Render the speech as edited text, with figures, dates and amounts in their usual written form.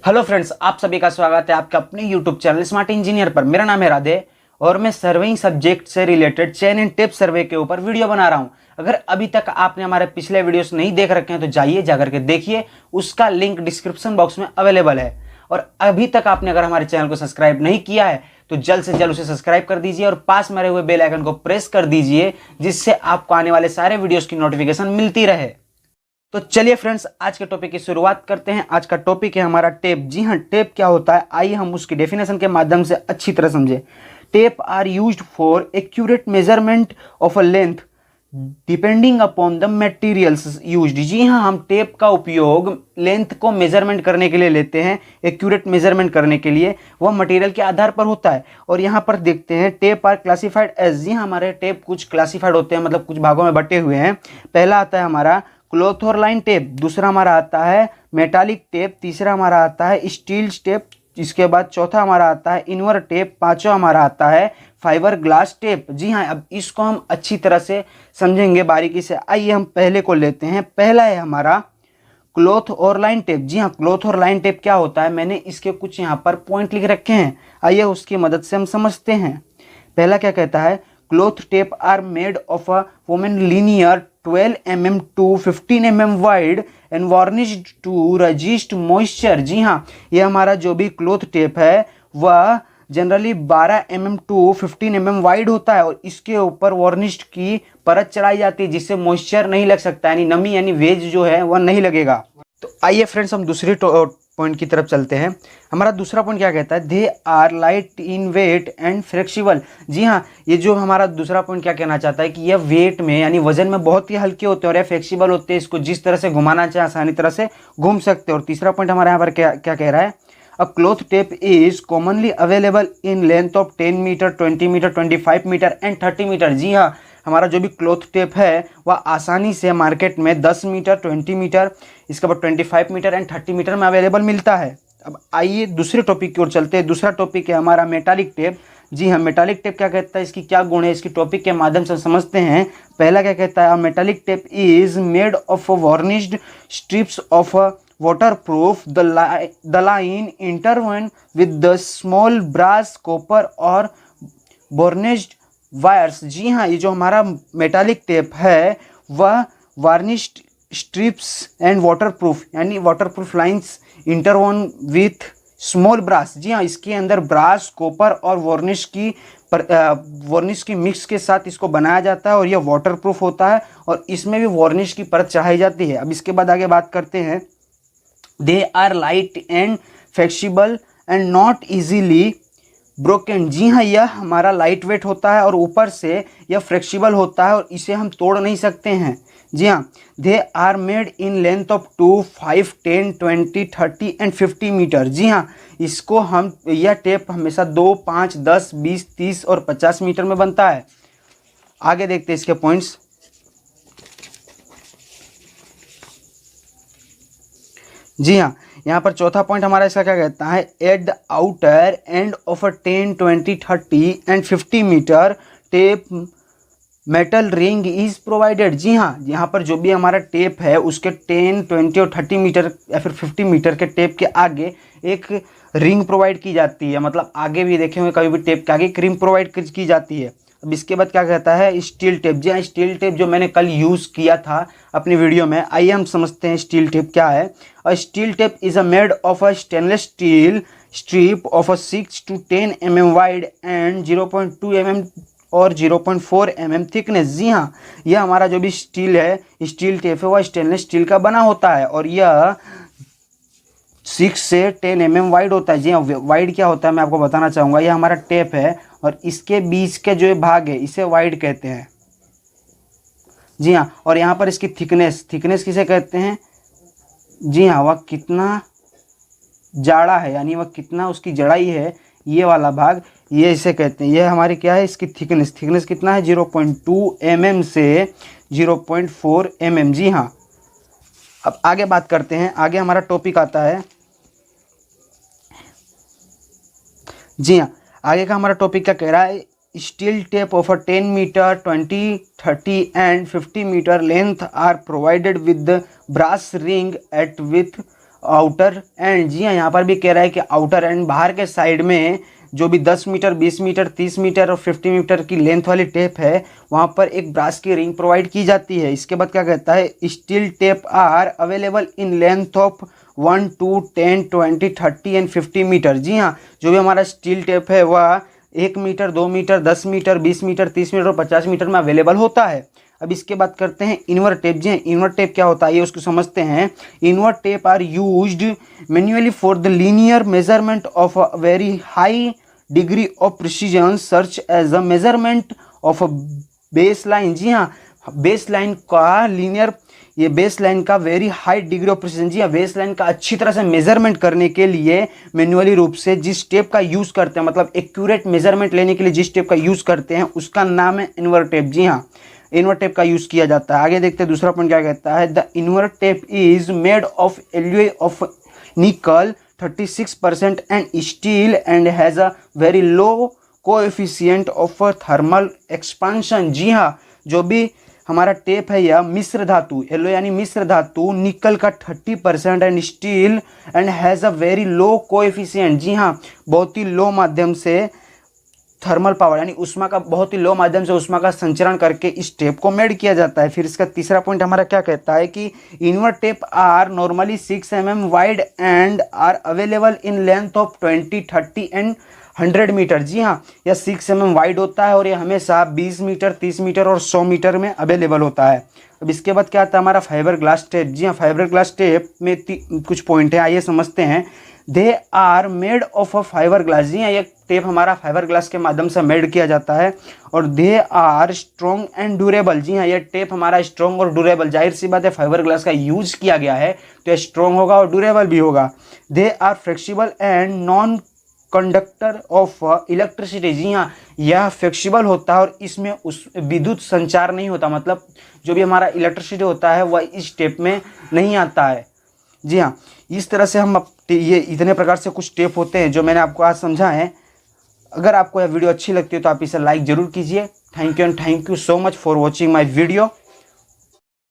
Hello friends, आप सभी का स्वागत है आपके अपने यूट्यूब चैनल स्मार्ट इंजीनियर पर। मेरा नाम है राधे और मैं सर्वेइंग सब्जेक्ट से रिलेटेड चेन एंड टेप सर्वे के ऊपर वीडियो बना रहा हूं। अगर अभी तक आपने हमारे पिछले वीडियोस नहीं देख रखे हैं तो जाइए जाकर के देखिए, उसका लिंक डिस्क्रिप्शन बॉक्स में अवेलेबल है। और अभी तक आपने अगर हमारे चैनल को सब्सक्राइब नहीं किया है तो जल्द से जल्द उसे सब्सक्राइब कर दीजिए और पास में रहे हुए बेल आइकन को प्रेस कर दीजिए, जिससे आपको आने वाले सारे वीडियोस की नोटिफिकेशन मिलती रहे। तो चलिए फ्रेंड्स, आज के टॉपिक की शुरुआत करते हैं। आज का टॉपिक है हमारा टेप। जी हाँ, टेप क्या होता है आइए हम उसकी डेफिनेशन के माध्यम से अच्छी तरह समझें। Tape are used for accurate measurement of a length depending upon the materials used. जी हाँ, हम टेप का उपयोग लेंथ को मेजरमेंट करने के लिए लेते हैं, एक्यूरेट मेजरमेंट करने के लिए। वह मटेरियल के आधार पर होता है। और यहाँ पर देखते हैं टेप आर क्लासिफाइड एज। जी हाँ, हमारे टेप कुछ क्लासिफाइड होते हैं, मतलब कुछ भागों में बटे हुए हैं। पहला आता है हमारा क्लॉथ और लाइन टेप, दूसरा हमारा आता है मेटालिक टेप, तीसरा हमारा आता है स्टील टेप, इसके बाद चौथा हमारा आता है इनवर टेप, पांचवा हमारा आता है फाइबर ग्लास टेप। जी हाँ, अब इसको हम अच्छी तरह से समझेंगे बारीकी से। आइए हम पहले को लेते हैं। पहला है हमारा क्लॉथ और लाइन टेप। जी हाँ, क्लॉथ और लाइन टेप क्या होता है, मैंने इसके कुछ यहाँ पर पॉइंट लिख रखे हैं, आइए उसकी मदद से हम समझते हैं। पहला क्या कहता है, cloth tape are made of a woven linear 12 mm to 15 mm wide and varnished to resist moisture. जी हाँ, ये हमारा जो भी क्लॉथ टेप है वह generally 12 mm to 15 mm wide होता है और इसके ऊपर वार्निश्ड की परत चढ़ाई जाती है, जिससे मॉइस्चर नहीं लग सकता, यानी नमी यानी वेज जो है वह नहीं लगेगा। तो आइए फ्रेंड्स, हम दूसरी पॉइंट की तरफ चलते हैं। हमारा दूसरा पॉइंट क्या कहता है, they are light in weight and flexible. जी हाँ, ये जो हमारा दूसरा पॉइंट क्या कहना चाहता है कि यह वेट में यानी वजन में बहुत ही हल्के होते हैं और यह फ्लेक्सिबल होते हैं, इसको जिस तरह से घुमाना चाहे आसानी तरह से घूम सकते हैं। और तीसरा पॉइंट हमारे यहाँ पर क्या क्या कह रहा है, a cloth tape is commonly available in length of 10 metre, 20 metre, 25 metre and 30 metre. जी हाँ, हमारा जो भी क्लॉथ टेप है वह आसानी से मार्केट में 10 मीटर, 20 मीटर, इसके बाद 25 मीटर एंड 30 मीटर में अवेलेबल मिलता है। अब आइए दूसरे टॉपिक की ओर चलते हैं। दूसरा टॉपिक है हमारा मेटालिक टेप। जी हाँ, मेटालिक टेप क्या कहता है, इसकी क्या गुण है, इसकी टॉपिक के माध्यम से समझते हैं। पहला क्या कहता है, metallic tape is made of varnished strips of waterproof the line interwoven with the small brass copper और burnished wires। जी हाँ, ये जो हमारा मेटालिक टेप है वह वार्निश्ड स्ट्रिप्स एंड वाटरप्रूफ यानी waterproof lines interwoven with small brass. जी हाँ, इसके अंदर ब्रास, कॉपर और वार्निश की मिक्स के साथ इसको बनाया जाता है और यह वाटरप्रूफ होता है और इसमें भी वार्निश की परत चढ़ाई जाती है। अब इसके बाद आगे बात करते हैं, they are light and flexible and not easily broken. जी हाँ, यह हमारा लाइट वेट होता है और ऊपर से यह फ्लेक्सिबल होता है और इसे हम तोड़ नहीं सकते हैं। जी हाँ, they are made in length of 2, 5, 10, 20, 30 and 50 metre. जी हाँ, इसको हम यह टेप हमेशा 2, 5, 10, 20, 30 और 50 मीटर में बनता है। आगे देखते हैं इसके पॉइंट्स। जी हाँ, यहाँ पर चौथा पॉइंट हमारा इसका क्या कहता है, at the outer end of a 10, 20, 30 and 50 metre tape metal ring is provided. जी हाँ, यहाँ पर जो भी हमारा टेप है उसके 10, 20 और 30 मीटर या फिर 50 मीटर के टेप के आगे एक रिंग प्रोवाइड की जाती है। मतलब आगे भी देखे हुए कभी भी टेप के आगे एक रिंग प्रोवाइड की जाती है। अब इसके बाद क्या कहता है, स्टील टेप। जी हाँ, स्टील टेप जो मैंने कल यूज़ किया था अपनी वीडियो में, आइए हम समझते हैं स्टील टेप क्या है। A steel tape is a made of a stainless steel strip of a 6 to 10 mm wide and 0.2 mm और 0.4 mm थिकनेस। जी हाँ, यह हमारा जो भी स्टील है, स्टील टेप है, वह स्टेनलेस स्टील का बना होता है और यह 6 से 10 mm वाइड होता है। जी हाँ, वाइड क्या होता है मैं आपको बताना चाहूँगा। यह हमारा टेप है और इसके बीच के जो भाग है इसे वाइड कहते हैं। जी हाँ, और यहाँ पर इसकी थिकनेस किसे कहते हैं, जी हाँ, वह कितना जाड़ा है यानी वह कितना उसकी जड़ाई है, ये वाला भाग, ये इसे कहते हैं। यह हमारी क्या है, इसकी थिकनेस कितना है, 0.2 mm से 0.4 mm। जी हाँ, अब आगे बात करते हैं। आगे हमारा टॉपिक आता है, जी हाँ, आगे का हमारा टॉपिक क्या कह रहा है, steel tape of 10 metre, 20, 30 and 50 metre length are provided with the brass ring at with outer end. जी हाँ, यहाँ पर भी कह रहा है कि आउटर एंड, बाहर के साइड में जो भी 10 मीटर, 20 मीटर, 30 मीटर और 50 मीटर की लेंथ वाली टेप है, वहाँ पर एक ब्रास की रिंग प्रोवाइड की जाती है। इसके बाद क्या कहता है, steel tape are available in length of 1 2 10 20 30 and 50 metre. जी हाँ, जो भी हमारा स्टील टेप है वह 1 metre, 2 metre, 10 metre, 20 metre, 30 metre और 50 मीटर में अवेलेबल होता है। अब इसके बाद करते हैं इनवर्ट टेप। जी हाँ, इनवर्ट टेप क्या होता है ये उसको समझते हैं। Invar tape are used manually for the linear measurement of a very high degree of precision सर्च as a measurement of a base line. जी हाँ, बेस लाइन का लीनियर, ये बेस लाइन का very high degree of precision. जी हाँ, base line का अच्छी तरह से मेजरमेंट करने के लिए मैन्युअली रूप से जिस टेप का यूज़ करते हैं, मतलब एक्यूरेट मेजरमेंट लेने के लिए जिस टेप का यूज़ करते हैं उसका नाम है इनवर्ट टेप। जी हाँ, इनवर्ट टेप का यूज़ किया जाता है। आगे देखते हैं दूसरा पॉइंट क्या कहता है, the invar tape is made of alloy of nickel 36% and steel and has a very low coefficient of thermal expansion. जी हाँ, जो भी हमारा टेप है यह मिश्र धातु, एलो यानी मिश्र धातु, निकल का 30% and steel and has a very low coefficient. जी हाँ, बहुत ही लो माध्यम से थर्मल पावर यानी उष्मा का, बहुत ही लो माध्यम से उष्मा का संचरण करके इस टेप को मेड किया जाता है। फिर इसका तीसरा पॉइंट हमारा क्या कहता है कि invar tape are normally 6 mm wide and are available in length of 20 30 and 100 metre. जी हाँ, यह 6 mm वाइड होता है और यह हमेशा 20 मीटर, 30 मीटर और 100 मीटर में अवेलेबल होता है। अब इसके बाद क्या आता है हमारा फाइबर ग्लास टेप। जी हाँ, फाइबर ग्लास टेप में कुछ पॉइंट है, आइए समझते हैं। They are made of a fibre glass. जी हाँ, ये टेप हमारा फाइबर ग्लास के माध्यम से मेड किया जाता है और they are strong and durable. जी हाँ, ये टेप हमारा स्ट्रॉन्ग और ड्यूरेबल, जाहिर सी बात है फाइबर ग्लास का यूज किया गया है तो ये स्ट्रॉन्ग होगा और ड्यूरेबल भी होगा। They are flexible and non conductor of electricity. जी हाँ, यह फ्लेक्सिबल होता है और इसमें उस विद्युत संचार नहीं होता, मतलब जो भी हमारा इलेक्ट्रिसिटी होता है वह इस टेप में नहीं आता है। जी हाँ, इस तरह से हम ये इतने प्रकार से कुछ टेप होते हैं जो मैंने आपको आज समझा है। अगर आपको यह वीडियो अच्छी लगती है तो आप इसे लाइक ज़रूर कीजिए। Thank you and thank you so much for watching my video.